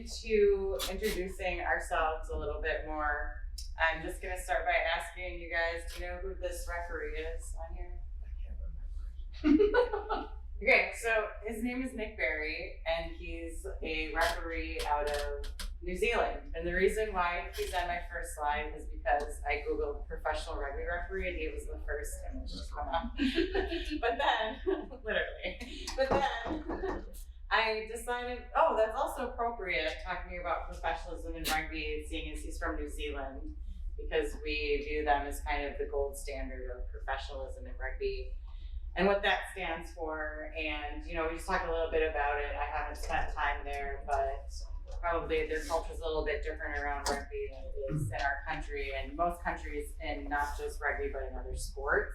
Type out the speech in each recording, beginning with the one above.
into introducing ourselves a little bit more, I'm just going to start by asking you guys, do you know who this referee is on here? Okay, so his name is Nick Berry, and he's a referee out of New Zealand. And the reason why he's on my first slide is because I Googled professional rugby referee, and he was the first image to come up. But then, literally, I decided, oh, that's also appropriate talking about professionalism in rugby, seeing as he's from New Zealand, because we view them as kind of the gold standard of professionalism in rugby and what that stands for. And, you know, we just talked a little bit about it. I haven't spent time there, but probably their culture is a little bit different around rugby than it is in our country and most countries, in not just rugby, but in other sports.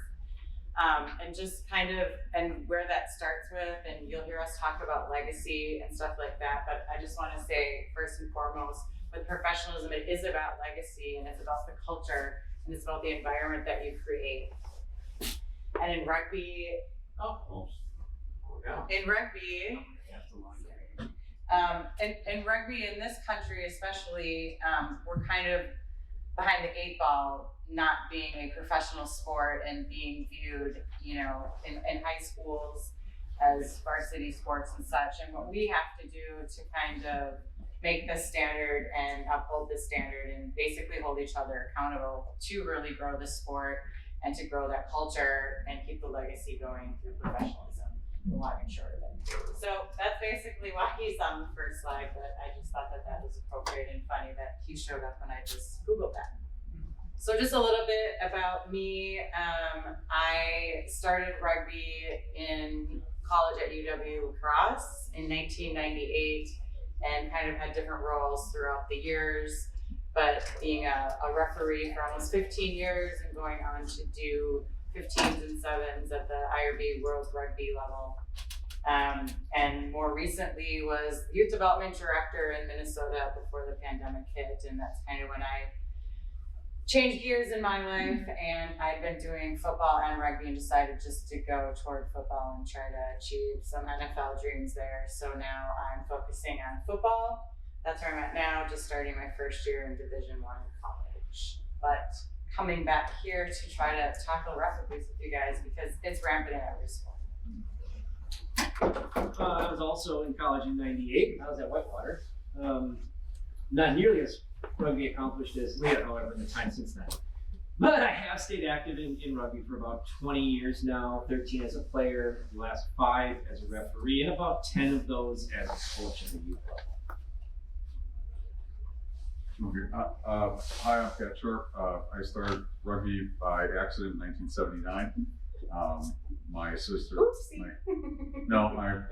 And just kind of, and where that starts with, and you'll hear us talk about legacy and stuff like that, but I just want to say, first and foremost, with professionalism, it is about legacy, and it's about the culture, and it's about the environment that you create. And in rugby, in rugby in this country especially, we're kind of behind the 8 ball, not being a professional sport and being viewed, you know, in high schools as varsity sports and such. And what we have to do to kind of make this standard and uphold this standard and basically hold each other accountable to really grow the sport and to grow that culture and keep the legacy going through professionalism, the long and short of it. So that's basically why he's on the first slide, but I just thought that that was appropriate and funny that he showed up when I just Googled that. So just a little bit about me. I started rugby in college at UW La Crosse in 1998 and kind of had different roles throughout the years, but being a referee for almost 15 years and going on to do 15s and 7s at the IRB World Rugby level. And more recently was youth development director in Minnesota before the pandemic hit, and that's kind of when I changed gears in my life, and I'd been doing football and rugby and decided just to go toward football and try to achieve some NFL dreams there. So now I'm focusing on football. That's where I'm at now, just starting my first year in Division I college. But coming back here to try to tackle referees with you guys because it's rampant in every sport. I was also in college in '98. I was at Whitewater. Not nearly as rugby accomplished as Leah, however, in the time since then. But I have stayed active in rugby for about 20 years now, 13 as a player, the last 5 as a referee, and about 10 of those as a coach at the youth level. Okay. Hi, I'm Pat Sharpe. I started rugby by accident in 1979. My sister, I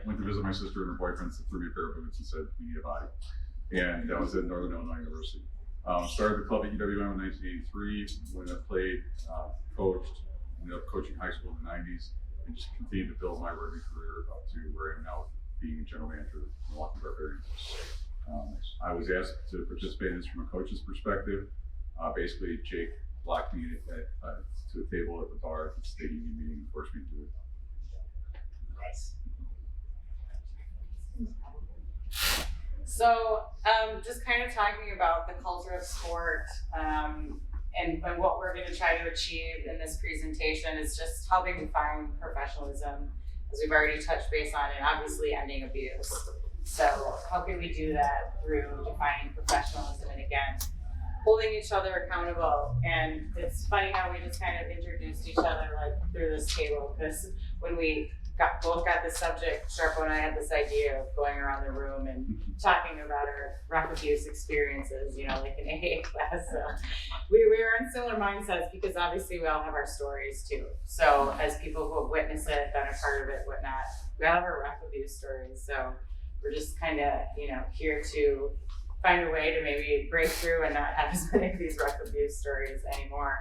went to visit my sister and her boyfriend, threw me a pair of boots and said, "We need a body." And that was at Northern Illinois University. Started the club at UWM in 1983, when I played, coached, ended up coaching high school in the 90s, and just continued to build my rugby career up to where I am now, being general manager of Milwaukee Barbarians. I was asked to participate in this from a coach's perspective. Basically, Jake blocked me to a table at the bar at the state union meeting and forced me to do it. Nice. So just kind of talking about the culture of sport and what we're going to try to achieve in this presentation is just helping define professionalism, as we've already touched base on, and obviously ending abuse. So how can we do that through defining professionalism and, again, holding each other accountable? And it's funny how we just kind of introduced each other like through this table, because when we both got this subject, Sharpo and I had this idea of going around the room and talking about our ref abuse experiences, you know, like in AA class. So we were in similar mindsets because obviously we all have our stories too. So as people who have witnessed it, been a part of it, whatnot, we all have our ref abuse stories. So we're just kind of, you know, here to find a way to maybe break through and not have as many of these ref abuse stories anymore.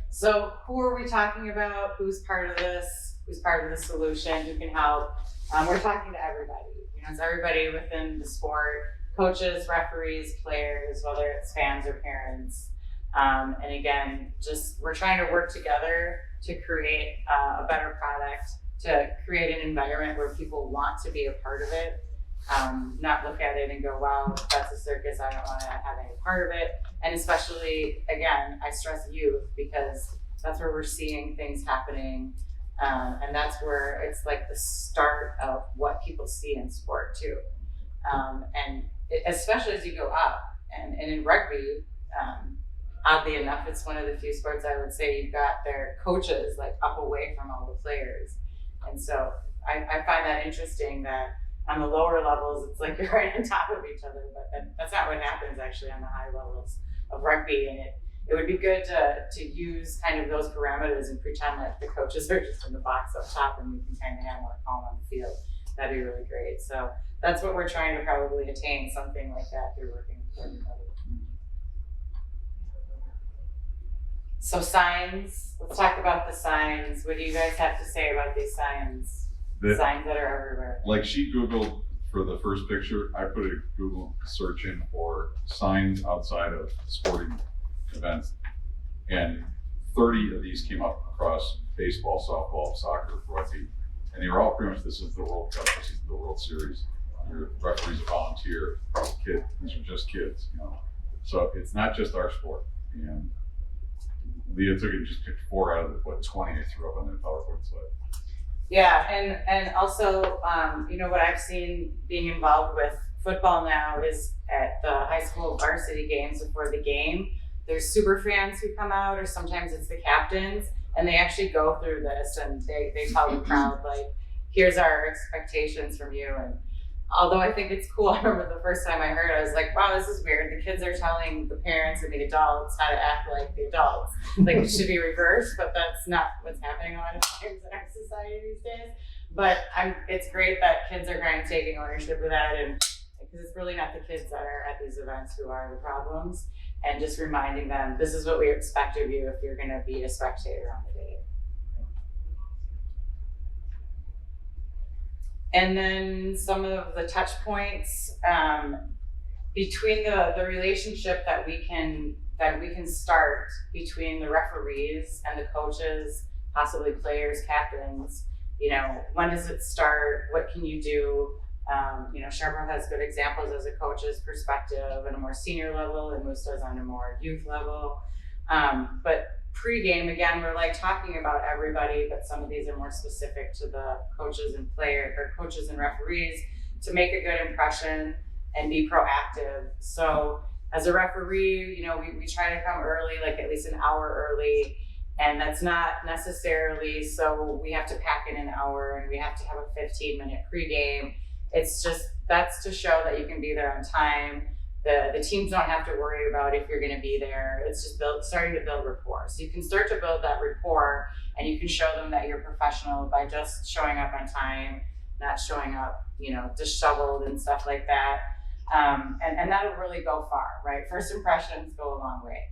So who are we talking about? Who's part of this? Who's part of the solution? Who can help? We're talking to everybody. You know, it's everybody within the sport: coaches, referees, players, whether it's fans or parents. And again, just we're trying to work together to create a better product, to create an environment where people want to be a part of it, not look at it and go, wow, that's a circus, I don't want to have any part of it. And especially, again, I stress youth because that's where we're seeing things happening. And that's where it's like the start of what people see in sport too. Especially as you go up and in rugby, oddly enough, it's one of the few sports I would say you've got their coaches like up away from all the players. And so I find that interesting that on the lower levels, it's like you're right on top of each other, but that's not what happens actually on the high levels of rugby. And it would be good to use kind of those parameters and pretend that the coaches are just in the box up top and we can kind of have more calm on the field. That'd be really great. So that's what we're trying to probably attain, something like that through working with everybody. So signs, let's talk about the signs. What do you guys have to say about these signs? Signs that are everywhere. Like she Googled for the first picture, I put a Google search in for signs outside of sporting events, and 30 of these came up across baseball, softball, soccer, rugby, and they were all pretty much, this is the World Cup, this is the World Series. Your referee's a volunteer, kid, these are just kids, you know. So it's not just our sport. And Leah took it and just picked 4 out of the 20 I threw up on the PowerPoint slide. Yeah, and also, you know, what I've seen being involved with football now is at the high school varsity games before the game, there's super fans who come out, or sometimes it's the captains, and they actually go through this and they tell the crowd, like, here's our expectations from you. And although I think it's cool, I remember the first time I heard it, I was like, wow, this is weird. The kids are telling the parents and the adults how to act like the adults. Like it should be reversed, but that's not what's happening a lot of times in our society these days. But it's great that kids are kind of taking ownership of that, and because it's really not the kids that are at these events who are the problems, and just reminding them, this is what we expect of you if you're gonna be a spectator on the day. And then some of the touch points between the relationship that we can start between the referees and the coaches, possibly players, captains. You know, when does it start? What can you do? You know, Sharpo has good examples as a coach's perspective at a more senior level, and Moose does on a more youth level. But pre-game, again, we're like talking about everybody, but some of these are more specific to the coaches and coaches and referees to make a good impression and be proactive. So as a referee, you know, we try to come early, like at least an hour early, and that's not necessarily so we have to pack in an hour and we have to have a 15-minute pre-game. It's just, that's to show that you can be there on time. The teams don't have to worry about if you're going to be there. It's just starting to build rapport. So you can start to build that rapport, and you can show them that you're professional by just showing up on time, not showing up, you know, disheveled and stuff like that. And that'll really go far, right? First impressions go a long way.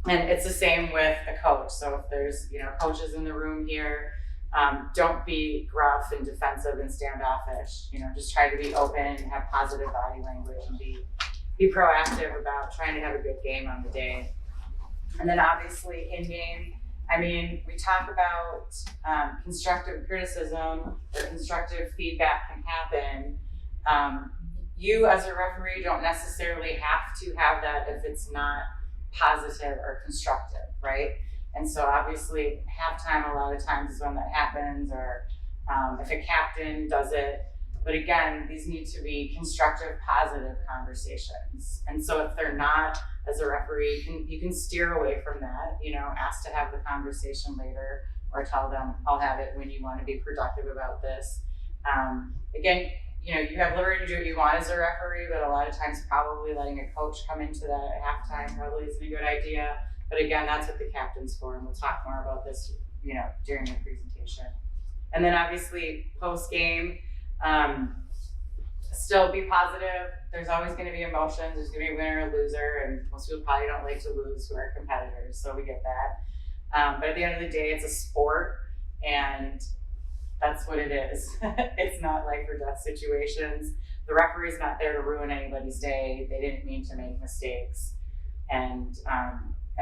And it's the same with a coach. So if there's, you know, coaches in the room here, don't be gruff and defensive and standoffish. You know, just try to be open and have positive body language and be proactive about trying to have a good game on the day. And then obviously in game, I mean, we talk about constructive criticism or constructive feedback can happen. You as a referee don't necessarily have to have that if it's not positive or constructive, right? And so obviously halftime a lot of times is when that happens, or if a captain does it. But again, these need to be constructive, positive conversations. And so if they're not, as a referee, you can steer away from that, you know, ask to have the conversation later, or tell them, I'll have it when you want to be productive about this. Again, you know, you have liberty to do what you want as a referee, but a lot of times probably letting a coach come into that at halftime probably isn't a good idea. But again, that's what the captain's for, and we'll talk more about this, you know, during the presentation. And then obviously post-game, still be positive. There's always going to be emotions. There's going to be a winner or loser, and most people probably don't like to lose who are competitors, so we get that. But at the end of the day, it's a sport, and that's what it is. It's not life or death situations. The referee's not there to ruin anybody's day. They didn't mean to make mistakes. And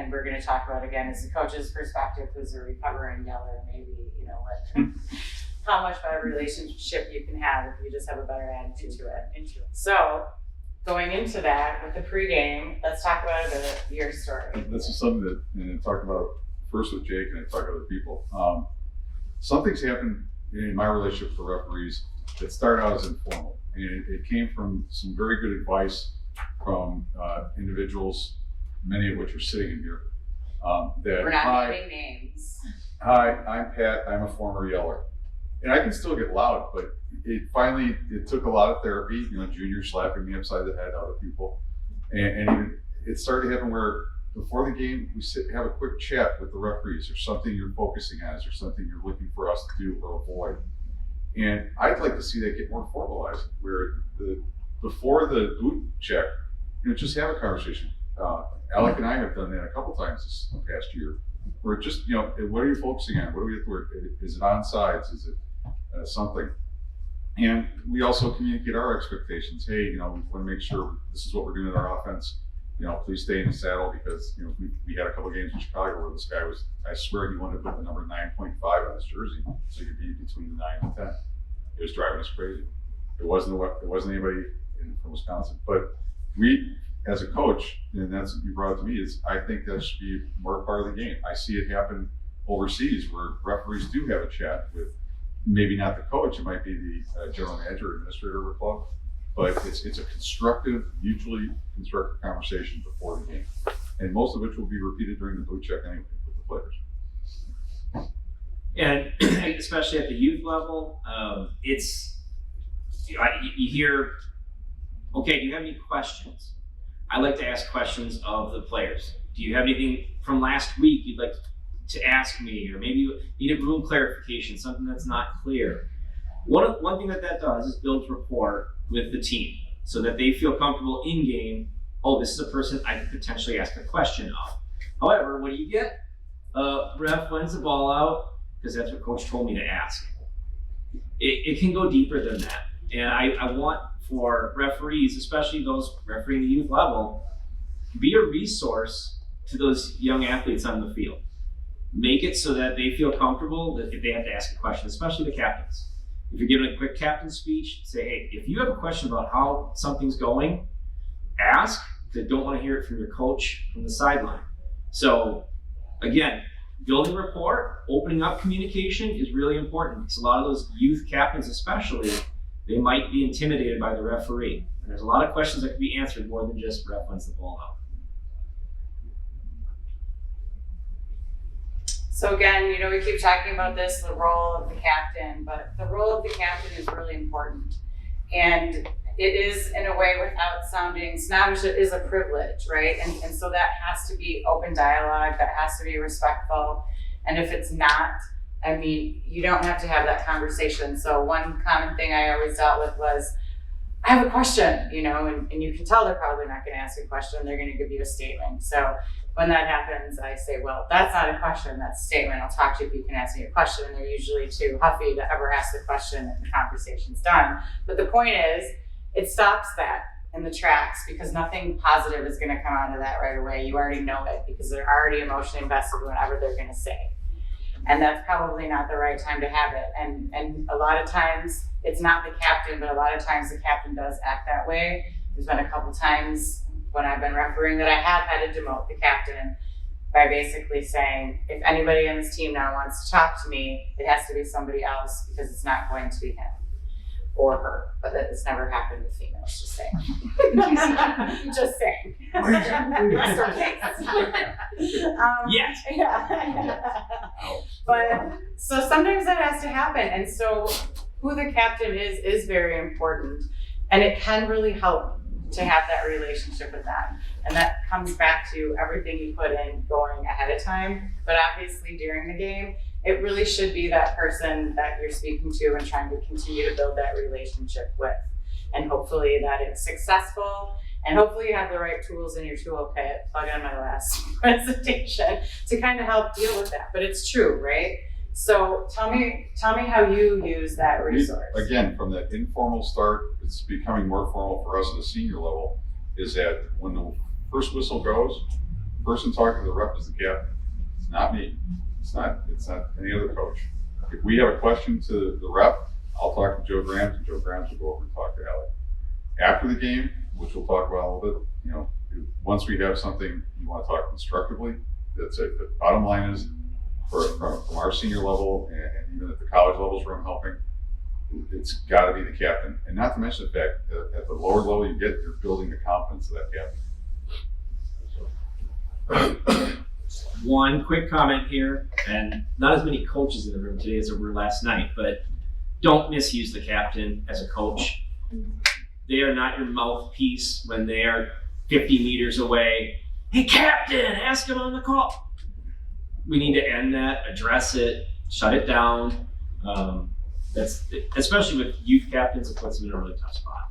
we're going to talk about, again, as a coach's perspective, who's a recovering yeller, maybe, you know, how much better relationship you can have if you just have a better attitude to it. So going into that with the pregame, let's talk about your story. This is something that, and I talked about first with Jake and I talked to other people. Something's happened in my relationship with the referees that started out as informal. And it came from some very good advice from individuals, many of which are sitting in here. We're not naming names. Hi, I'm Pat, I'm a former yeller. And I can still get loud, but it took a lot of therapy, junior slapping me upside the head, other people. And even it started to happen where before the game, we have a quick chat with the referees. There's something you're focusing on, is there something you're looking for us to do or avoid? And I'd like to see that get more formalized, where before the boot check, just have a conversation. Alec and I have done that a couple times this past year, where just, what are you focusing on? What do we have to work? Is it onside? Is it something? And we also communicate our expectations. Hey, we want to make sure this is what we're doing in our offense. Please stay in the saddle, because we had a couple of games in Chicago where this guy was, I swear he wanted to put the number 9.5 on his jersey so he could be between the 9 and 10. It was driving us crazy. It wasn't anybody from Wisconsin, but we, as a coach, and that's what you brought up to me, is I think that should be more part of the game. I see it happen overseas where referees do have a chat with maybe not the coach, it might be the general manager or administrator of a club, but it's a constructive, mutually constructive conversation before the game, and most of which will be repeated during the boot check anyway with the players. And especially at the youth level, you hear, okay, do you have any questions? I like to ask questions of the players. Do you have anything from last week you'd like to ask me, or maybe you need a rule clarification, something that's not clear? One thing that does is builds rapport with the team, so that they feel comfortable in game. Oh, this is a person I could potentially ask a question of. However, what do you get? Ref wins the ball out because that's what coach told me to ask. It can go deeper than that, and I want for referees, especially those refereeing the youth level, be a resource to those young athletes on the field. Make it so that they feel comfortable that if they have to ask a question, especially the captains. If you're giving a quick captain speech, say, hey, if you have a question about how something's going, ask, because I don't want to hear it from your coach from the sideline. So again, building rapport, opening up communication is really important, because a lot of those youth captains especially, they might be intimidated by the referee. And there's a lot of questions that can be answered more than just ref wins the ball out. So again, we keep talking about this, the role of the captain, but the role of the captain is really important. And it is, in a way, without sounding snobbish, it is a privilege, right? And so that has to be open dialogue, that has to be respectful. And if it's not, you don't have to have that conversation. So one common thing I always dealt with was, I have a question, and you can tell they're probably not going to ask a question, they're going to give you a statement. So when that happens, I say, well, that's not a question, that's a statement. I'll talk to you if you can ask me a question. And they're usually too huffy to ever ask the question and the conversation's done. But the point is, it stops that in the tracks, because nothing positive is going to come out of that right away. You already know it, because they're already emotionally invested in whatever they're going to say. And that's probably not the right time to have it. And a lot of times, it's not the captain, but a lot of times the captain does act that way. There's been a couple times when I've been refereeing that I have had to demote the captain by basically saying, if anybody on this team now wants to talk to me, it has to be somebody else, because it's not going to be him or her. But that has never happened with females, just saying. Just saying. Yes. Yeah. But so sometimes that has to happen. And so who the captain is very important. And it can really help to have that relationship with them. And that comes back to everything you put in going ahead of time. But obviously during the game, it really should be that person that you're speaking to and trying to continue to build that relationship with. And hopefully that it's successful. And hopefully you have the right tools in your toolkit, plug on my last presentation, to kind of help deal with that. But it's true, right? So tell me how you use that resource. Again, from that informal start, it's becoming more formal for us at the senior level, is that when the first whistle goes, the person talking to the ref is the captain. It's not me. It's not any other coach. if we have a question to the ref, I'll talk to Joe Grams, and Joe Grams will go over and talk to Alec. After the game, which we'll talk about a little bit, you know, once we have something you want to talk constructively, that's it. The bottom line is, from our senior level and even at the college levels where I'm helping, it's got to be the captain. And not to mention the fact that at the lower level you get, you're building the confidence of that captain. One quick comment here, and not as many coaches in the room today as there were last night, but don't misuse the captain as a coach. They are not your mouthpiece when they are 50 meters away. Hey, captain, ask him on the call. We need to end that, address it, shut it down. That's especially with youth captains, it puts them in a really tough spot.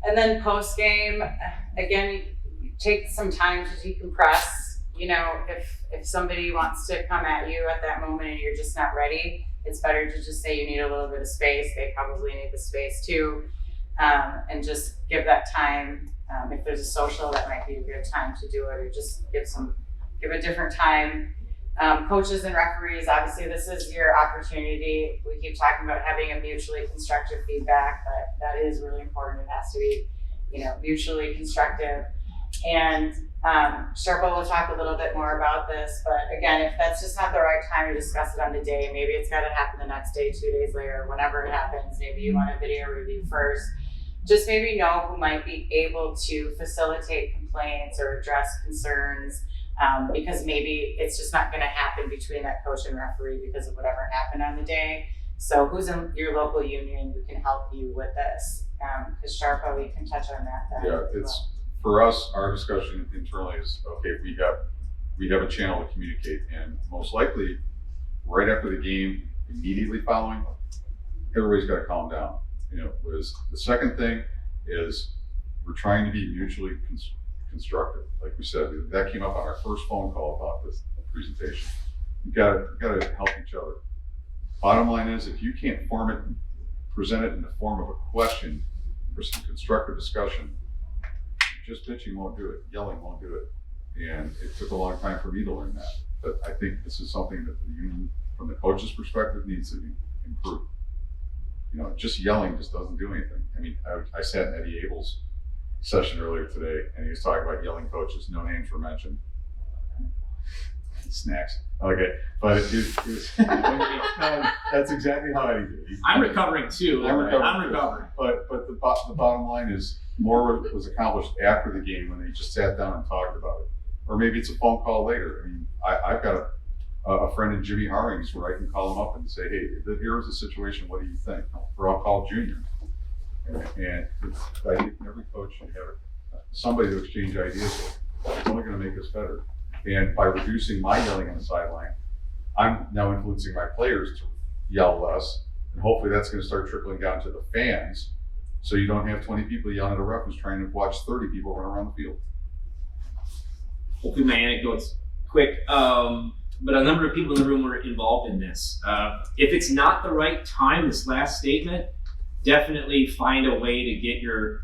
And then post game, again, take some time to decompress. You know, if somebody wants to come at you at that moment and you're just not ready, it's better to just say you need a little bit of space. They probably need the space too, and just give that time. If there's a social, that might be a good time to do it, or just give a different time. Coaches and referees, obviously this is your opportunity. We keep talking about having a mutually constructive feedback, but that is really important. It has to be, you know, mutually constructive. And Sharpo will talk a little bit more about this, but again, if that's just not the right time to discuss it on the day, maybe it's got to happen the next day, 2 days later, whenever it happens. Maybe you want a video review first. Just maybe know who might be able to facilitate complaints or address concerns, because maybe it's just not going to happen between that coach and referee because of whatever happened on the day. So who's in your local union who can help you with this? Because Sharpo, we can touch on that. Yeah, it's for us. Our discussion internally is okay. We have a channel to communicate, and most likely, right after the game, immediately following, everybody's got to calm down. You know, whereas the second thing is we're trying to be mutually constructive. Like we said, that came up on our first phone call about this presentation. You gotta help each other. Bottom line is, if you can't present it in the form of a question for some constructive discussion, just bitching won't do it. Yelling won't do it. And it took a long time for me to learn that. But I think this is something that the union, from the coach's perspective, needs to be improved. You know, just yelling just doesn't do anything. I mean, I sat in Eddie Abel's session earlier today, and he was talking about yelling coaches. No names were mentioned. Snacks. Okay, but it was, that's exactly how Eddie did. I'm recovering too. I'm recovering. But the bottom line is, more was accomplished after the game when they just sat down and talked about it. Or maybe it's a phone call later. I mean, I've got a friend in Jimmy Harring's where I can call him up and say, hey, here's the situation, what do you think? Or I'll call Junior. And I think every coach should have somebody to exchange ideas with. It's only going to make us better. And by reducing my yelling on the sideline, I'm now influencing my players to yell less. And hopefully that's going to start trickling down to the fans, so you don't have 20 people yelling at a ref who's trying to watch 30 people run around the field. Hopefully my anecdote's quick. But a number of people in the room were involved in this. If it's not the right time, this last statement, definitely find a way to get your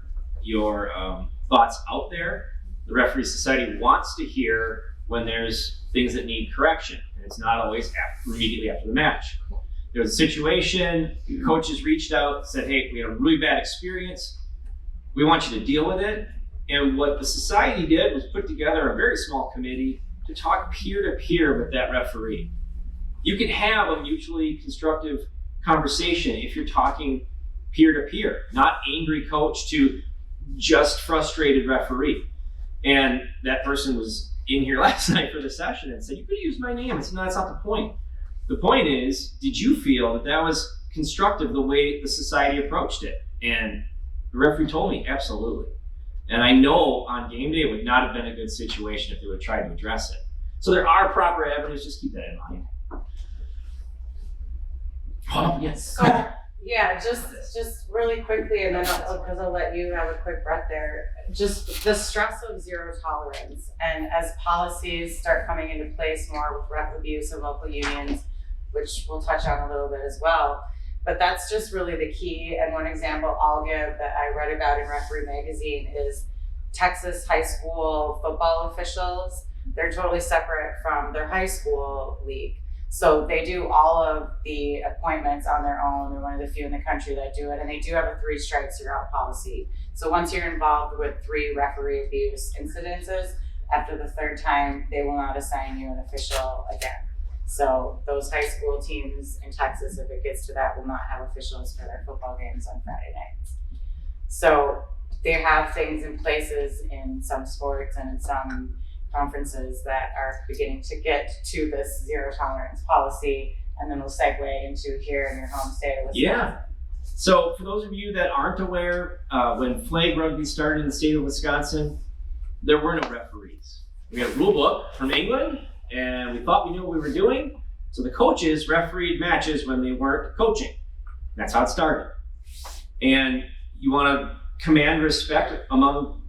thoughts out there. The Referee Society wants to hear when there's things that need correction, and it's not always immediately after the match. There was a situation, coaches reached out, said, hey, we had a really bad experience. We want you to deal with it. And what the society did was put together a very small committee to talk peer-to-peer with that referee. You can have a mutually constructive conversation if you're talking peer-to-peer, not angry coach to just frustrated referee. And that person was in here last night for the session and said, you could use my name. I said, no, that's not the point. The point is, did you feel that that was constructive the way the society approached it? And the referee told me, absolutely. And I know on game day it would not have been a good situation if they would have tried to address it. So there are proper avenues, just keep that in mind. Oh, yes. So, yeah, just really quickly, and then I'll let you have a quick breath there. Just the stress of zero tolerance, and as policies start coming into place more with ref abuse and local unions, which we'll touch on a little bit as well. But that's just really the key. And one example I'll give that I read about in Referee Magazine is Texas high school football officials. They're totally separate from their high school league. So they do all of the appointments on their own. They're one of the few in the country that do it. And they do have a 3 strikes you're out policy. So once you're involved with 3 referee abuse incidences, after the 3rd time, they will not assign you an official again. So those high school teams in Texas, if it gets to that, will not have officials for their football games on Friday nights. So they have things in places in some sports and in some conferences that are beginning to get to this zero tolerance policy, and then we'll segue into here in your home state of Wisconsin. Yeah. So for those of you that aren't aware, when flag rugby started in the state of Wisconsin, there were no referees. We had a rule book from England, and we thought we knew what we were doing. So the coaches refereed matches when they weren't coaching. That's how it started. And you want to command respect among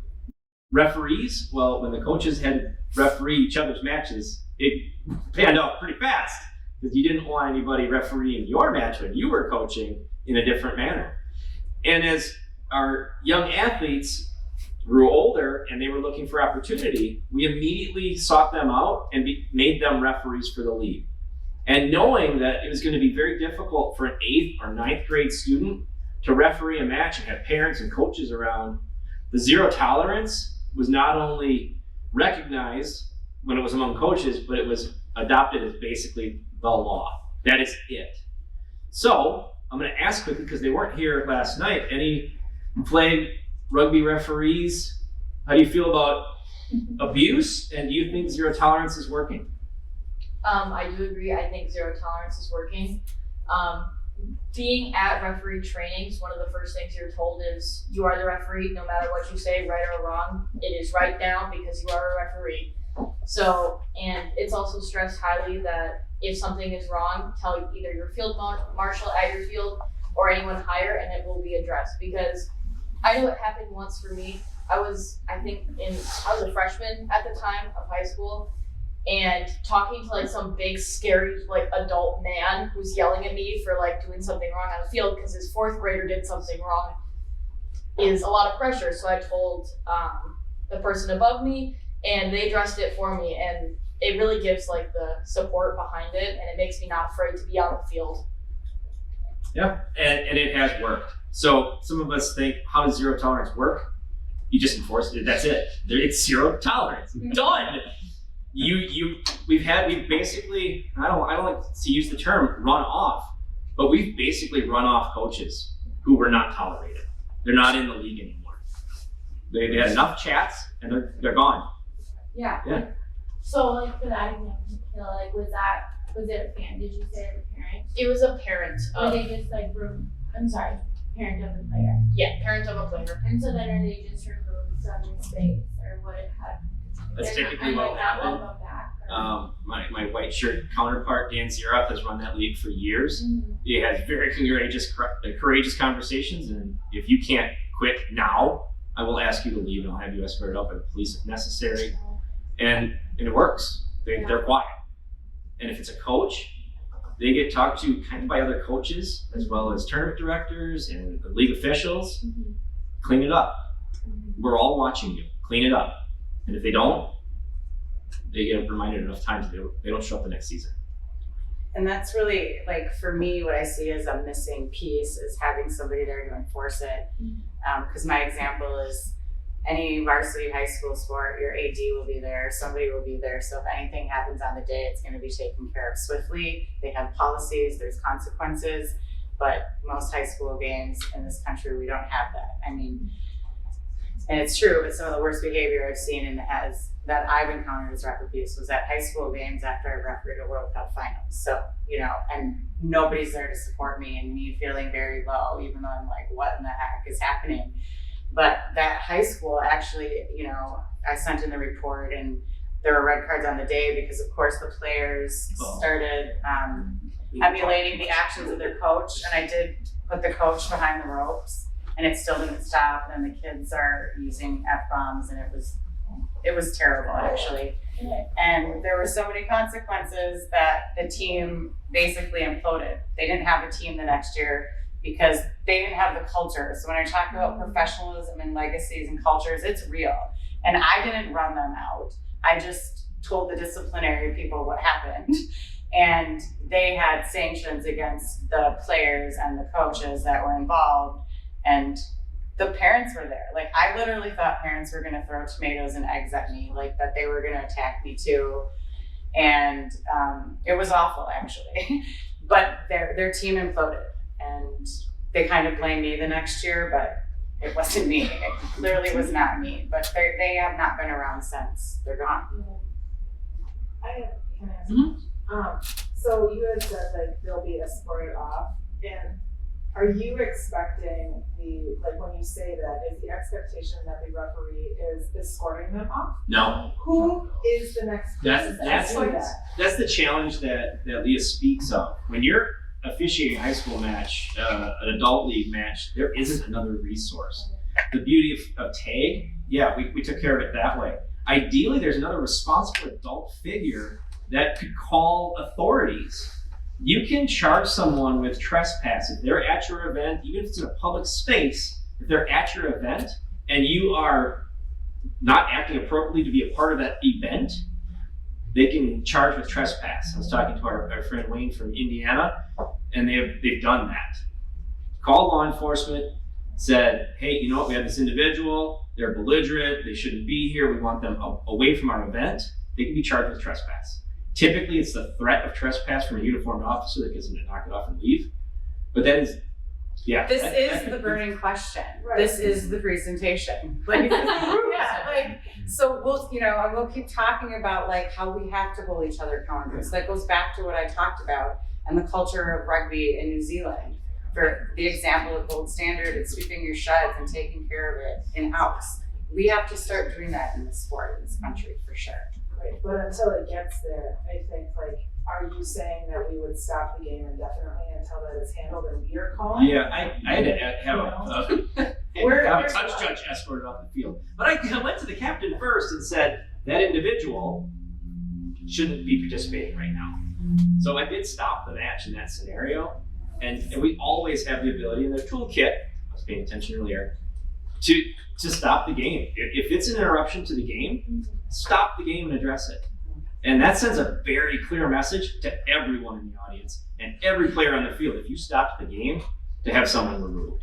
referees. Well, when the coaches had referee each other's matches, it panned out pretty fast because you didn't want anybody refereeing your match when you were coaching in a different manner. And as our young athletes grew older and they were looking for opportunity, we immediately sought them out and made them referees for the league. And knowing that it was going to be very difficult for an 8th or 9th grade student to referee a match and have parents and coaches around, the zero tolerance was not only recognized when it was among coaches, but it was adopted as basically the law. That is it. So I'm going to ask quickly, because they weren't here last night, any flag rugby referees, how do you feel about abuse, and do you think zero tolerance is working? I do agree. I think zero tolerance is working. Being at referee trainings, one of the first things you're told is you are the referee, no matter what you say, right or wrong. It is right down because you are a referee. So, and it's also stressed highly that if something is wrong, tell either your field marshal at your field or anyone higher, and it will be addressed. Because I know it happened once for me. I was a freshman at the time of high school, and talking to like some big scary like adult man who's yelling at me for like doing something wrong on the field because his 4th grader did something wrong is a lot of pressure. So I told the person above me, and they addressed it for me, and it really gives like the support behind it, and it makes me not afraid to be out on the field. Yeah, and it has worked. So some of us think, how does zero tolerance work? You just enforce it. That's it. It's zero tolerance. Done. We've basically, I don't like to use the term run off, but we've basically run off coaches who were not tolerated. They're not in the league anymore. They had enough chats and they're gone. Yeah. So like for that example, like was it a fan? Did you say a parent? It was a parent. Or they just like parent of the player. Yeah, parent of a player. And so then are they just removed from the space, or what it had? That's typically what will happen. My white shirt counterpart, Dan Zeroff, has run that league for years. Mm-hmm. He has very courageous conversations, and if you can't quit now, I will ask you to leave, and I'll have you escorted out by the police if necessary. And it works. They're quiet. And if it's a coach, they get talked to kind of by other coaches, as well as tournament directors and the league officials. Mm-hmm. Clean it up. Mm-hmm. We're all watching you. Clean it up. And if they don't, they get reminded enough times they don't show up the next season. And that's really, like, for me, what I see as a missing piece is having somebody there to enforce it. Because my example is any varsity high school sport, your AD will be there, somebody will be there. So if anything happens on the day, it's going to be taken care of swiftly. They have policies, there's consequences, but most high school games in this country, we don't have that. I mean, and it's true, but some of the worst behavior I've seen that I've encountered as ref abuse was at high school games after I refereed a World Cup finals. So, and nobody's there to support me, and me feeling very low, even though I'm like, what in the heck is happening? But that high school actually, I sent in the report, and there were red cards on the day because, of course, the players started emulating the actions of their coach, and I did put the coach behind the ropes, and it still didn't stop. And the kids are using F-bombs, and it was terrible, actually. And there were so many consequences that the team basically imploded. They didn't have a team the next year because they didn't have the culture. So when I talk about professionalism and legacies and cultures, it's real. And I didn't run them out. I just told the disciplinary people what happened. and they had sanctions against the players and the coaches that were involved, and the parents were there. Like, I literally thought parents were gonna throw tomatoes and eggs at me, like that they were gonna attack me too. And it was awful, actually. But their team imploded, and they kind of blamed me the next year, but it wasn't me. It clearly was not me. But they have not been around since. They're gone. Can I ask a question? So you had said like there'll be a scoring off, and are you expecting when you say that, is the expectation that the referee is scoring them off? No. Who is the next person That's to do that? That's the challenge that Leah speaks of. When you're officiating a high school match, an adult league match, there isn't another resource. The beauty of tag, yeah, we took care of it that way. Ideally, there's another responsible adult figure that could call authorities. You can charge someone with trespass if they're at your event, even if it's in a public space. If they're at your event and you are not acting appropriately to be a part of that event, they can charge with trespass. I was talking to our friend Wayne from Indiana, and they've done that. Called law enforcement, said, hey, you know what, we have this individual, they're belligerent, they shouldn't be here, we want them away from our event. They can be charged with trespass. Typically, it's the threat of trespass from a uniformed officer that gets them to knock it off and leave. But that is, yeah. This is the burning question. Right. This is the presentation. Like, yeah, like, so we'll keep talking about like how we have to hold each other accountable. So that goes back to what I talked about and the culture of rugby in New Zealand. For the example of gold standard, it's sweeping your sheds and taking care of it in-house. We have to start doing that in the sport in this country for sure. Right, but until it gets there, I think are you saying that we would stop the game indefinitely until that is handled and we are calling? Yeah, I had to have a touch judge escorted off the field. But I went to the captain first and said, that individual shouldn't be participating right now. So I did stop the match in that scenario. And we always have the ability in the toolkit, I was paying attention earlier, to stop the game. If it's an interruption to the game, stop the game and address it. And that sends a very clear message to everyone in the audience and every player on the field. If you stopped the game, to have someone removed.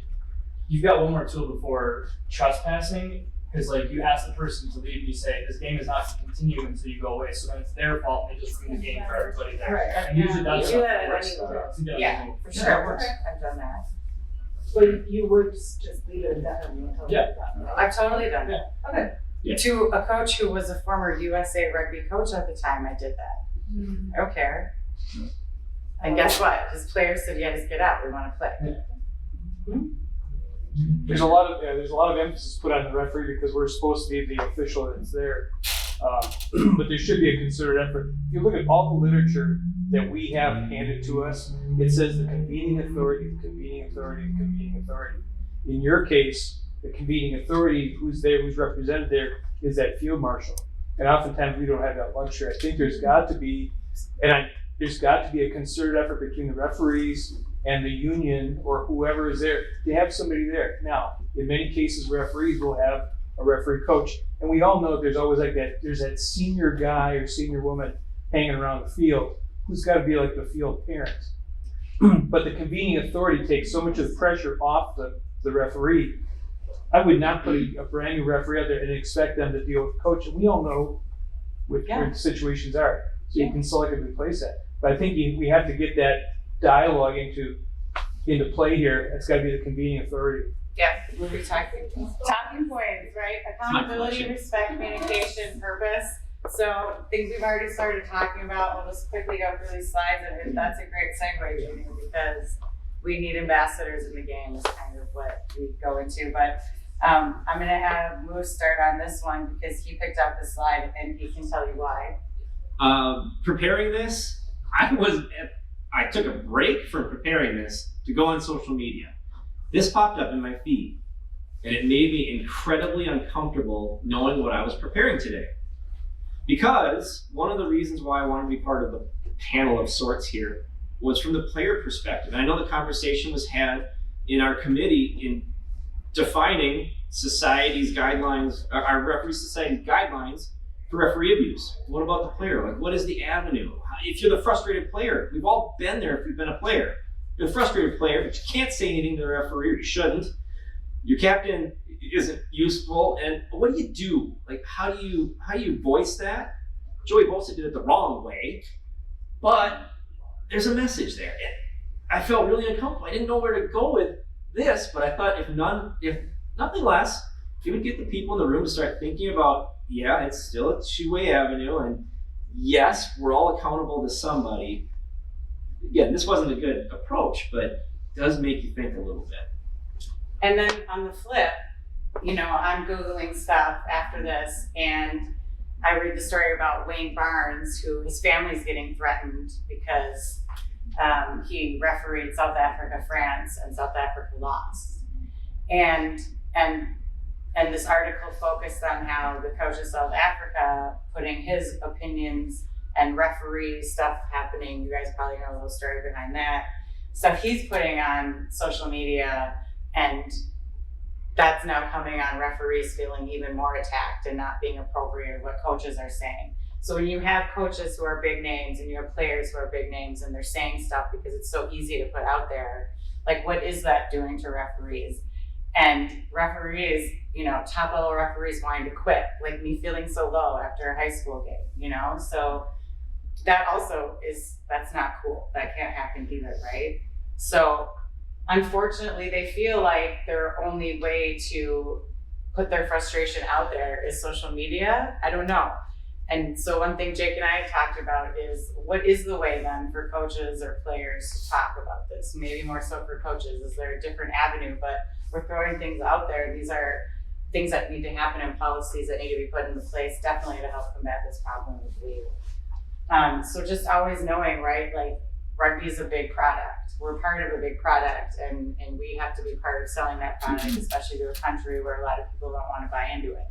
You've got one more tool before trespassing, because like you ask the person to leave and you say, this game is not to continue until you go away. So then it's their fault and they just ruin the game for everybody there. Right. And usually that's You do how that it at works. any level. So Yeah, for sure. I've done that. But you would just leave it indefinitely until Yeah. it's done, right? I've totally done that. Okay. Yeah. To a coach who was a former USA rugby coach at the time, I did that. I don't care. And guess what? His players said, yeah, just get out. We want to play. There's a lot of emphasis put on the referee because we're supposed to be the official that's there. But there should be a concerted effort. If you look at all the literature that we have handed to us, it says the convening authority, the convening authority, the convening authority. In your case, the convening authority, who's there, who's represented there, is that field marshal. And oftentimes we don't have that luxury. I think there's got to be a concerted effort between the referees and the union or whoever is there to have somebody there. Now, in many cases, referees will have a referee coach. And we all know there's always there's that senior guy or senior woman hanging around the field who's got to be like the field parent. But the convening authority takes so much of the pressure off the referee. I would not put a brand new referee out there and expect them to deal with the coach. And we all know what the situations are. So you can selectively place that. But I think we have to get that dialogue into play here. It's got to be the convening authority. Yeah, we'll be talking points, right? Accountability, respect, communication, purpose. So things we've already started talking about. We'll just quickly go through these slides, and that's a great segue, Jamie, because we need ambassadors in the game is kind of what we go into. But I'm going to have Moose start on this one because he picked out this slide and he can tell you why. Preparing this, I took a break from preparing this to go on social media. This popped up in my feed, and it made me incredibly uncomfortable knowing what I was preparing today. Because one of the reasons why I wanted to be part of the panel of sorts here was from the player perspective. And I know the conversation was had in our committee in defining society's guidelines, our referee society's guidelines for referee abuse. What about the player? Like, what is the avenue? if you're the frustrated player, we've all been there if you've been a player. You're the frustrated player, but you can't say anything to the referee, or you shouldn't. Your captain isn't useful, and what do you do? Like, how do you voice that? Joey Bosa did it the wrong way, but there's a message there. And I felt really uncomfortable. I didn't know where to go with this, but I thought if nothing less, if you would get the people in the room to start thinking about, yeah, it's still a two-way avenue, and yes, we're all accountable to somebody. Again, this wasn't a good approach, but it does make you think a little bit. And then on the flip, I'm Googling stuff after this, and I read the story about Wayne Barnes, who his family's getting threatened because he refereed South Africa, France, and South Africa lost. And this article focused on how the coach of South Africa putting his opinions and referee stuff happening. You guys probably know the whole story behind that. Stuff he's putting on social media, and that's now coming on referees feeling even more attacked and not being appropriate of what coaches are saying. So when you have coaches who are big names and you have players who are big names and they're saying stuff because it's so easy to put out there, like what is that doing to referees? And referees, top level referees wanting to quit, like me feeling so low after a high school game, So that also that's not cool. That can't happen either, right? So unfortunately, they feel like their only way to put their frustration out there is social media. I don't know. And so one thing Jake and I talked about is, what is the way then for coaches or players to talk about this? Maybe more so for coaches. Is there a different avenue? But we're throwing things out there. These are things that need to happen in policies that need to be put into place, definitely to help combat this problem with league. So just always knowing, right, like rugby is a big product. We're part of a big product, and we have to be part of selling that product, especially to a country where a lot of people don't want to buy into it.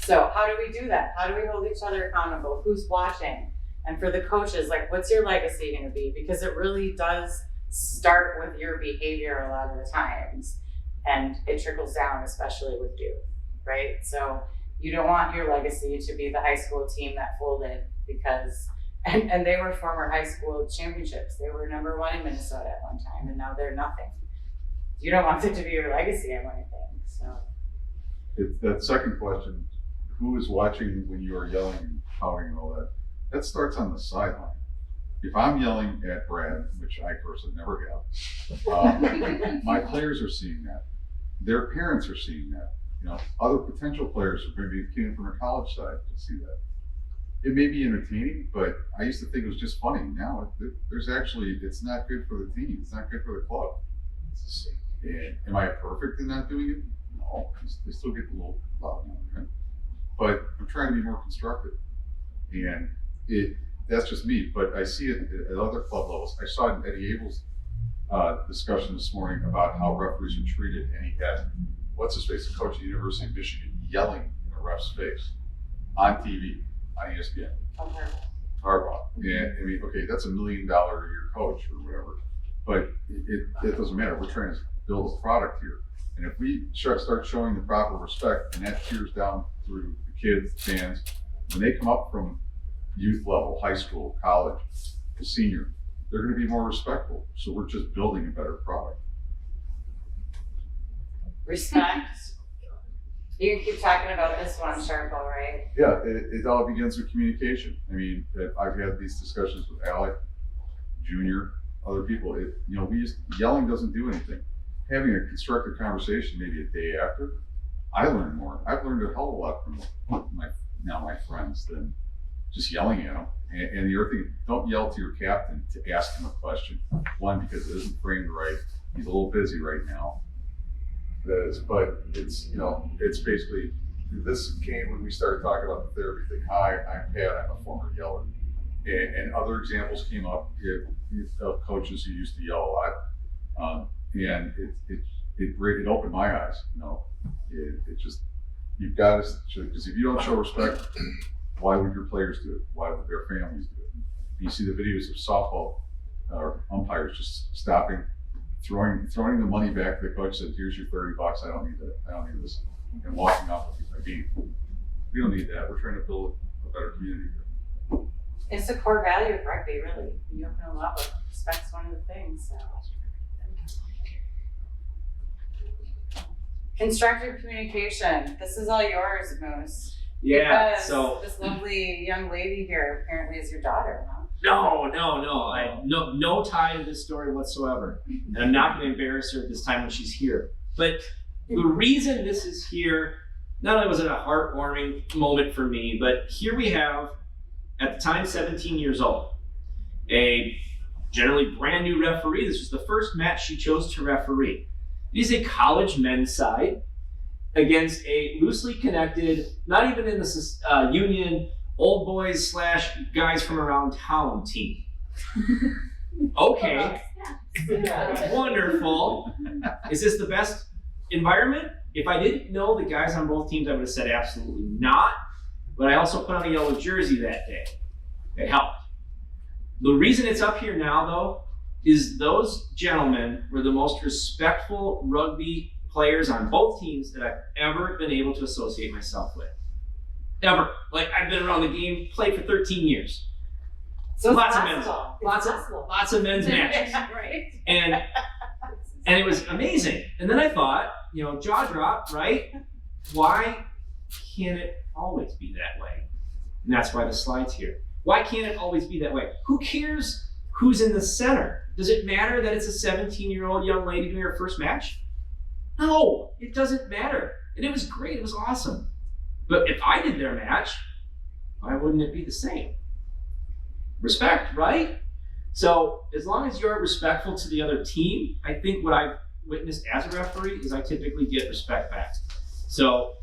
So how do we do that? How do we hold each other accountable? Who's watching? And for the coaches, like, what's your legacy going to be? Because it really does start with your behavior a lot of the times, and it trickles down, especially with youth, right? So you don't want your legacy to be the high school team that folded because, and they were former high school championships. They were number one in Minnesota at one time, and now they're nothing. You don't want it to be your legacy, I want to think, so. That second question, who is watching when you are yelling and shouting and all that? That starts on the sideline. If I'm yelling at Brad, which I personally never have, my players are seeing that. Their parents are seeing that. Other potential players are going to be came from a college side to see that. It may be entertaining, but I used to think it was just funny. Now there's actually, it's not good for the team. It's not good for the club. And am I perfect in not doing it? No, they still get a little loud now and then. But I'm trying to be more constructive. And that's just me, but I see it at other club levels. I saw it in Eddie Abel's discussion this morning about how referees are treated, and he had, what's-his-face, the coach at the University of Michigan, yelling in a ref's face on TV, on ESPN. Harbaugh. And I mean, okay, that's $1 million a year coach or whatever, but it doesn't matter. We're trying to build a product here. And if we start showing the proper respect, and that tears down through the kids, fans, when they come up from youth level, high school, college, to senior, they're going to be more respectful. So we're just building a better product. Respect. You can keep talking about this one, Sharpo, right? Yeah, it all begins with communication. I mean, I've had these discussions with Alec, Junior, other people. Yelling doesn't do anything. Having a constructive conversation maybe a day after, I learn more. I've learned a hell of a lot from my friends than just yelling at them. And the other thing, don't yell to your captain to ask him a question. One, because it isn't framed right. He's a little busy right now. But it's basically, this came when we started talking about the therapy thing. Hi, I'm Pat, I'm a former yeller. And other examples came up of coaches who used to yell a lot. And it opened my eyes, it just, you've got to, because if you don't show respect, why would your players do it? Why would their families do it? You see the videos of softball umpires just stopping, throwing the money back to the coach, said, here's your $30, I don't need that, I don't need this, and walking off with a game. We don't need that, we're trying to build a better community here. it's a core value of rugby, really. You open a lot with respect's one of the things, so. Constructive communication. This is all yours, Moose. Yeah. Because So this lovely young lady here apparently is your daughter, huh? no tie to this story whatsoever, and I'm not going to embarrass her at this time when she's here. But the reason this is here, not only was it a heartwarming moment for me, but here we have, at the time, 17 years old, a generally brand new referee. This was the first match she chose to referee. It is a college men's side against a loosely connected, not even in the union, old boys / guys from around town team. Okay, wonderful. Is this the best environment? If I didn't know the guys on both teams, I would have said absolutely not. But I also put on a yellow jersey that day. It helped. The reason it's up here now, though, is those gentlemen were the most respectful rugby players on both teams that I've ever been able to associate myself with. Ever. Like, I've been around the game, played for 13 years. So Lots of possible. Lots of men's matches. Right? And it was amazing. And then I thought, jaw drop, right? Why can't it always be that way? And that's why the slide's here. Why can't it always be that way? Who cares who's in the center? Does it matter that it's a 17-year-old young lady doing her first match? No, it doesn't matter. And it was great, it was awesome. But if I did their match, why wouldn't it be the same? Respect, right? So as long as you're respectful to the other team, I think what I've witnessed as a referee is I typically get respect back. So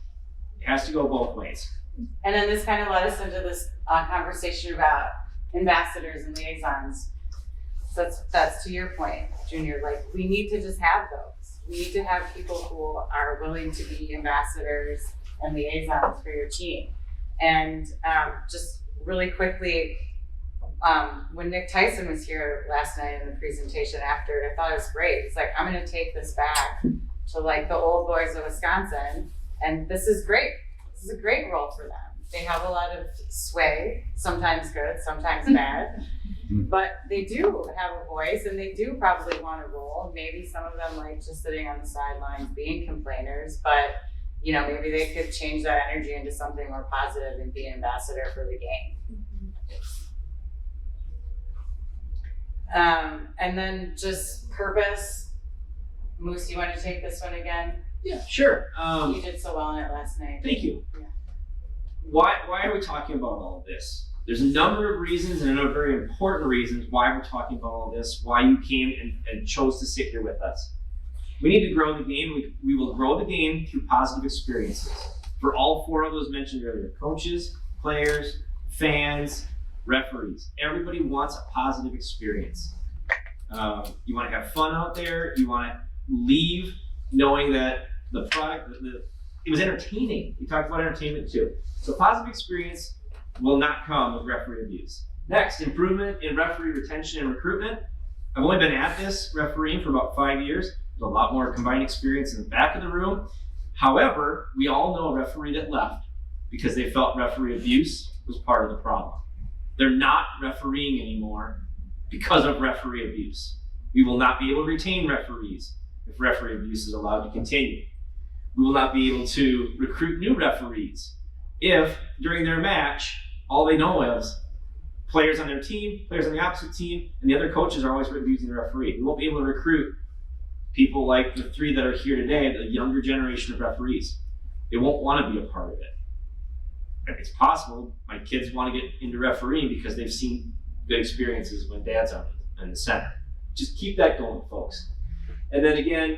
it has to go both ways. And then this kind of led us into this conversation about ambassadors and liaisons. So that's to your point, Junior. Like, we need to just have those. We need to have people who are willing to be ambassadors and liaisons for your team. And just really quickly, when Nick Tyson was here last night in the presentation after, I thought it was great. He's like, I'm going to take this back to like the old boys of Wisconsin, and this is great. This is a great role for them. They have a lot of sway, sometimes good, sometimes bad, but they do have a voice, and they do probably want a role. Maybe some of them like just sitting on the sidelines being complainers, but maybe they could change that energy into something more positive and be an ambassador for the game. And then just purpose. Moose, you want to take this one again? Yeah, sure. You did so well on it last night. Thank you. Yeah. Why are we talking about all of this? There's a number of reasons, and I know very important reasons why we're talking about all this, why you came and chose to sit here with us. We need to grow the game. We will grow the game through positive experiences. For all four of those mentioned earlier, coaches, players, fans, referees. Everybody wants a positive experience. You want to have fun out there. You want to leave knowing that the product, it was entertaining. We talked about entertainment too. So positive experience will not come with referee abuse. Next, improvement in referee retention and recruitment. I've only been at this refereeing for about 5 years. There's a lot more combined experience in the back of the room. However, we all know a referee that left because they felt referee abuse was part of the problem. They're not refereeing anymore because of referee abuse. We will not be able to retain referees if referee abuse is allowed to continue. We will not be able to recruit new referees if during their match, all they know is players on their team, players on the opposite team, and the other coaches are always abusing the referee. We won't be able to recruit people like the three that are here today, the younger generation of referees. They won't want to be a part of it. It's possible my kids want to get into refereeing because they've seen good experiences when dad's on in the center. Just keep that going, folks. And then again,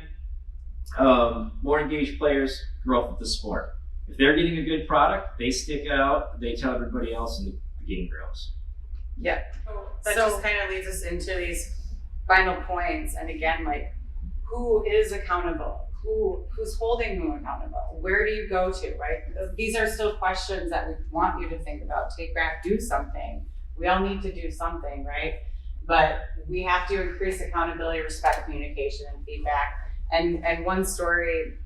more engaged players, growth of the sport. If they're getting a good product, they stick out, they tell everybody else, and the game grows. Yeah. That just kind of leads us into these final points. And again, like, who is accountable? Who's holding who accountable? Where do you go to, right? These are still questions that we want you to think about. Take back, do something. We all need to do something, right? But we have to increase accountability, respect, communication, and feedback. And one story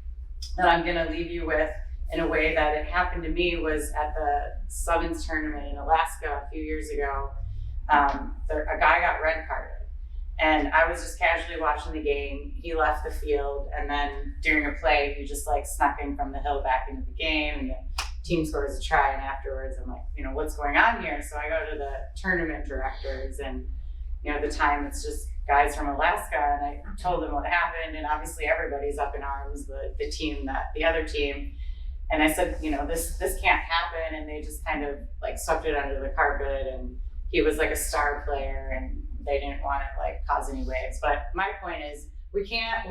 that I'm gonna leave you with, in a way that it happened to me was at the Sevens tournament in Alaska a few years ago. A guy got red carded. And I was just casually watching the game. He left the field, and then during a play, he just like snuck in from the hill back into the game, and the team scores a try. And afterwards, I'm like, what's going on here? So I go to the tournament directors, and at the time it's just guys from Alaska, and I told them what happened, and obviously everybody's up in arms, the other team. And I said, this can't happen, and they just kind of like swept it under the carpet, and he was like a star player, and they didn't want to like cause any waves. But my point is, we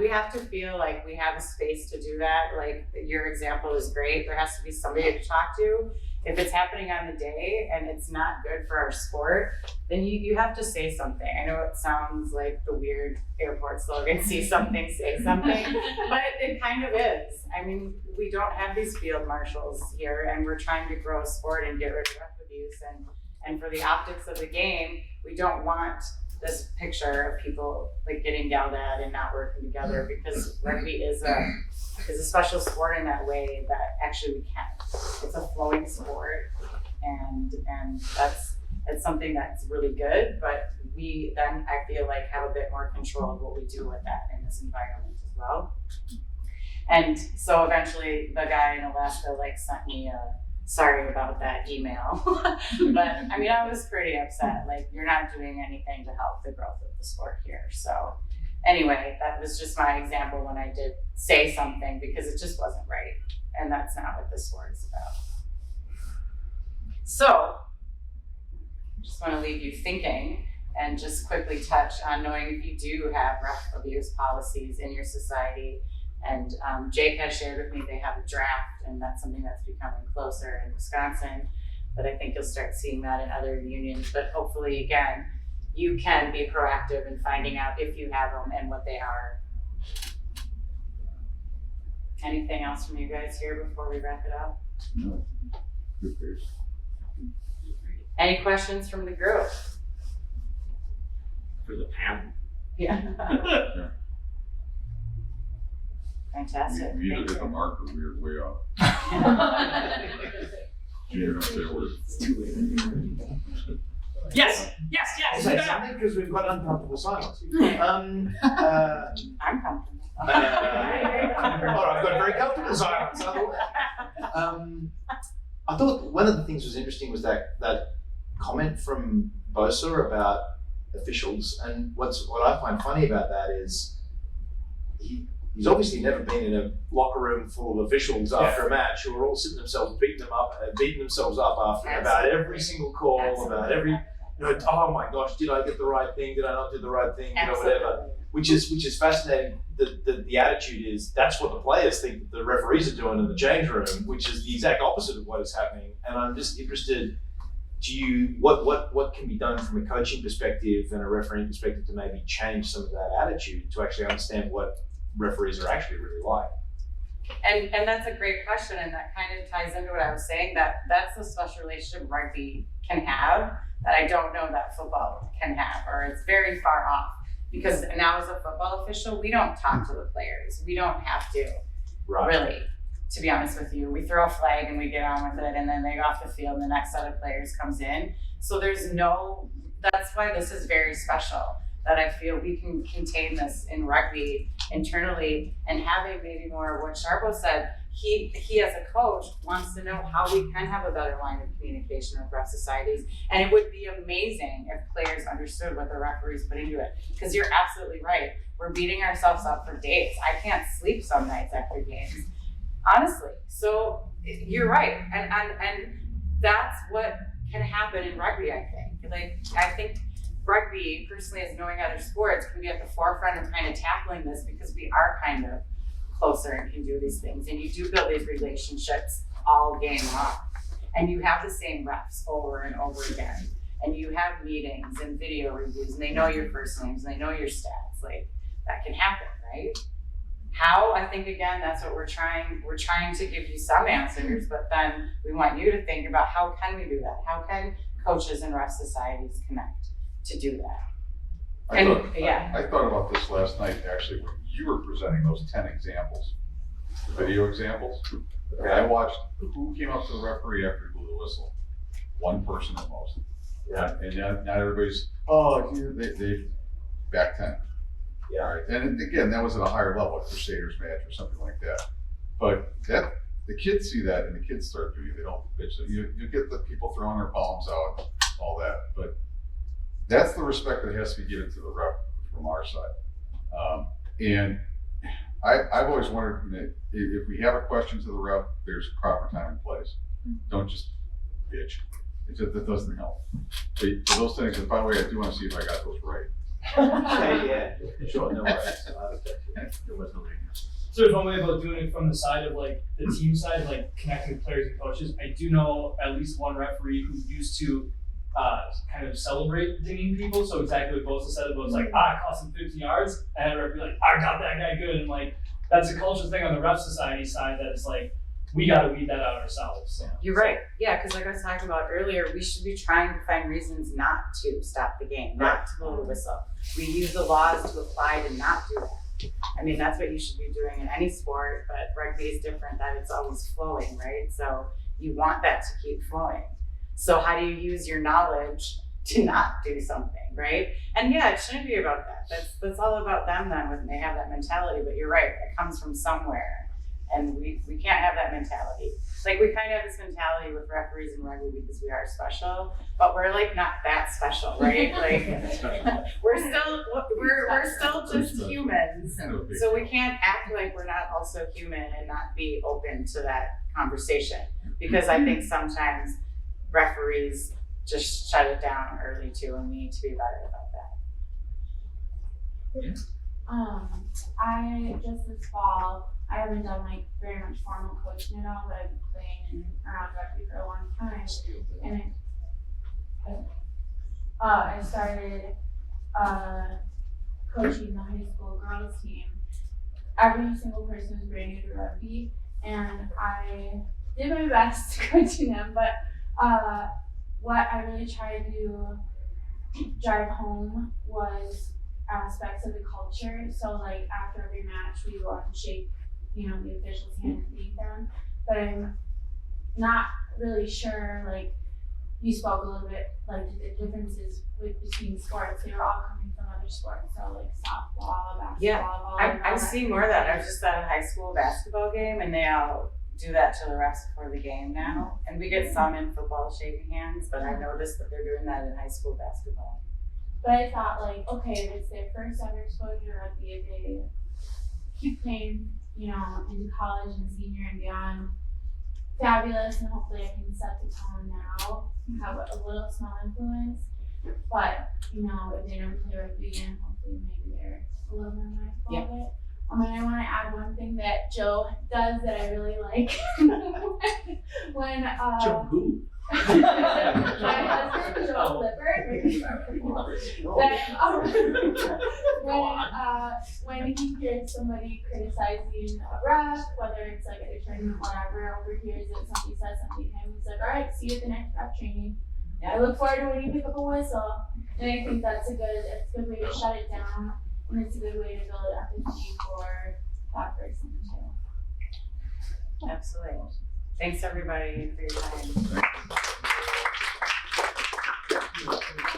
have to feel like we have a space to do that. Like your example is great. There has to be somebody to talk to. If it's happening on the day and it's not good for our sport, then you have to say something. I know it sounds like the weird airport slogan, see something, say something, but it kind of is. I mean, we don't have these field marshals here, and we're trying to grow a sport and get rid of ref abuse. And for the optics of the game, we don't want this picture of people like getting yelled at and not working together, because rugby is a special sport in that way that actually we can. It's a flowing sport, and it's something that's really good, but we then, I feel like, have a bit more control of what we do with that in this environment as well. And so eventually the guy in Alaska like sent me a sorry about that email. But I mean, I was pretty upset. Like, you're not doing anything to help the growth of the sport here. So anyway, that was just my example when I did say something, because it just wasn't right. And that's not what this sport is about. So I just want to leave you thinking and just quickly touch on knowing if you do have ref abuse policies in your society. And Jake has shared with me they have a draft, and that's something that's becoming closer in Wisconsin. But I think you'll start seeing that in other unions. But hopefully, again, you can be proactive in finding out if you have them and what they are. Anything else from you guys here before we wrap it up? No. Good case. Any questions from the group? For the panel. Yeah. Yeah. Fantastic. We either Thank hit the you. mark or we're way off. You're gonna say a word. It's too late. Yes. Say something, because we've got uncomfortable silence. I'm comfortable. All right, I've got very comfortable silence. I thought one of the things was interesting was that comment from Bosa about officials, and what I find funny about that is he's obviously never been in a locker room full of officials after a match who are all sitting themselves, beating themselves up after about every single call, about every, oh my gosh, did I get the right thing? Did I not do the right thing? Whatever. Which is fascinating. The attitude is that's what the players think that the referees are doing in the change room, which is the exact opposite of what is happening. And I'm just interested, what can be done from a coaching perspective and a refereeing perspective to maybe change some of that attitude to actually understand what referees are actually really like? And that's a great question, and that kind of ties into what I was saying, that's a special relationship rugby can have that I don't know that football can have, or it's very far off. Because now as a football official, we don't talk to the players. We don't have to, really, to be honest with you. We throw a flag and we get on with it, and then they go off the field and the next set of players comes in. So that's why this is very special, that I feel we can contain this in rugby internally, and having maybe more of what Sharpo said, he as a coach wants to know how we can have a better line of communication with ref societies. And it would be amazing if players understood what the referees put into it. Because you're absolutely right. We're beating ourselves up for days. I can't sleep some nights after games, honestly. So you're right. And that's what can happen in rugby, I think. I think rugby, personally, as knowing other sports, can be at the forefront of kind of tackling this, because we are kind of closer and can do these things. And you do build these relationships all game long. And you have the same refs over and over again. And you have meetings and video reviews, and they know your first names, and they know your stats. Like, that can happen, right? How? I think, again, that's what we're trying to give you some answers, but then we want you to think about how can we do that? How can coaches and ref societies connect to do that? I thought about this last night, actually, when you were presenting those 10 examples, the video examples. I watched who came up to the referee after he blew the whistle. One person at most. Yeah. And not everybody's, oh, they back 10. Yeah. All right. And again, that was at a higher level, a Crusaders match or something like that. But the kids see that and the kids start doing it. They don't bitch. You get the people throwing their palms out, all that. But that's the respect that has to be given to the ref from our side. And I've always wondered, you know, if we have a question to the ref, there's a proper time and place. Don't just bitch. That doesn't help. But those things, and by the way, I do want to see if I got those right. Yeah. Sure, no worries. There was no So there's one way about doing it from the side of like the team side, like connecting with players and coaches. I do know at least one referee who used to kind of celebrate dinging people. So exactly what Bosa said about, it's like, it cost him 50 yards, and the referee like, I got that guy good, and like that's a culture thing on the ref society side that it's like we got to weed that out ourselves. So. You're right. Yeah, because like I was talking about earlier, we should be trying to find reasons not to stop the game, not to blow the whistle. We use the laws to apply to not do that. I mean, that's what you should be doing in any sport, but rugby is different, that it's always flowing, right? So you want that to keep flowing. So how do you use your knowledge to not do something, right? And yeah, it shouldn't be about that. That's all about them then when they have that mentality, but you're right, it comes from somewhere. And we can't have that mentality. Like we kind of have this mentality with referees in rugby because we are special, but we're like not that special, right? Like we're still just humans. So we can't act like we're not also human and not be open to that conversation. Because I think sometimes referees just shut it down early too, and we need to be better about that. I just this fall, I haven't done like very much formal coaching at all, but I've been playing around rugby for a long time. And I started coaching the high school girls team. Every single person was brand new to rugby, and I did my best coaching them, but what I really tried to drive home was aspects of the culture. So like after every match we go out and shake, the official's hand and thank them. But I'm not really sure, like you spoke a little bit like the differences between sports. They were all coming from other sports. So like softball, basketball, volleyball. I see more of that. I was just at a high school basketball game and they all do that to the refs before the game now. And we get some in football shaking hands, but I noticed that they're doing that in high school basketball. But I thought like, okay, if it's their first ever exposure to rugby, if they keep playing, into college and senior and beyond, fabulous, and hopefully I can set the tone now, have a little small influence. But, if they don't play rugby again, hopefully maybe they're a little more mindful of it. And I want to add one thing that Joe does that I really like. when Joe who? my husband, Joe Lippert, when he hears somebody criticizing a ref, whether it's like at a tournament, whatever, overhears that somebody says something to him, he's like, all right, see you at the next ref training. I look forward to when you pick up a whistle. And I think that's a good way to shut it down, and it's a good way to build empathy for that person too. Absolutely. Thanks everybody for your time. Thank you.